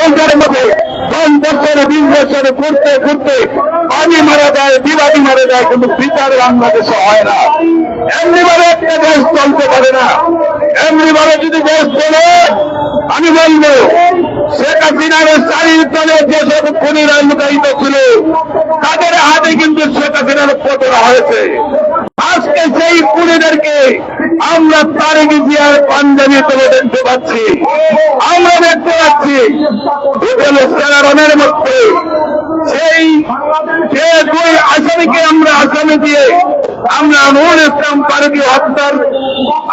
ওইটার মধ্যে 10 বছর 20 বছর ঘুরতে ঘুরতে বাড়ি মারা যায়, বিবাদী মারা যায়, কিন্তু বিচার বাংলাদেশে হয় না। এমনিভাবে একটা দেশ চলতে পারে না। এমনিভাবে যদি দেশ চলে, আমি বলবো শেখ হাসিনার শাড়ির তলে যেসব খুনিরা লুকায়িত ছিল তাদের হাতে কিন্তু শেখ হাসিনার পতন হয়েছে। আজকে সেই খুনিদেরকে আমরা তারেক জিয়ার পাঞ্জাবি তুলে দেখতে পাচ্ছি, আমরা দেখতে পাচ্ছি রনের মধ্যে সেই যে দুই আসামিকে আমরা আসামি দিয়ে আমরা নুরুল ইসলাম ফারুকী হত্যার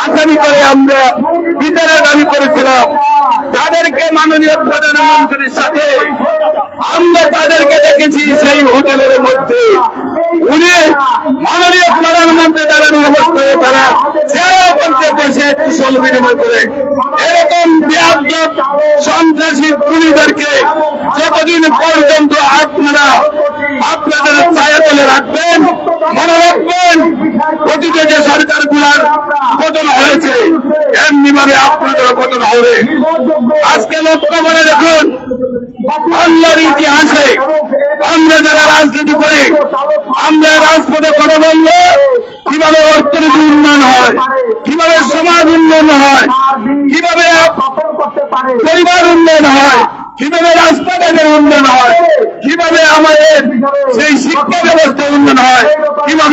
আসামি করে আমরা বিচারের দাবি করেছিলাম। তাদেরকে মাননীয় প্রধানমন্ত্রীর সাথে আমরা তাদেরকে দেখেছি সেই হোটেলের মধ্যে। উনি মাননীয় প্রধানমন্ত্রী দাঁড়ানোর অবস্থায় তারা চেয়ার করতে বসে কুশল বিনিময় করে এরকম ব্যাপক সন্ত্রাসী খুনিদেরকে যতদিন পর্যন্ত আপনারা আপনাদের ছায়া তুলে রাখবেন, মনে রাখবেন অতীত যে সরকারগুলার পতন হয়েছে এমনি ভাবে আপনাদেরও পতন হবে। আজকে লক্ষ্য করে দেখুন, বাংলার ইতিহাসে আমরা যারা রাজনীতি করি, আমরা রাজপথে কথা বললে কিভাবে অর্থনীতি উন্নয়ন হয়, কিভাবে সমাজ উন্নয়ন হয়, কিভাবে পরিবার উন্নয়ন হয়, কিভাবে রাস্তাঘাটের উন্নয়ন হয়, কিভাবে আমাদের সেই শিক্ষা ব্যবস্থা উন্নয়ন হয়, কিভাবে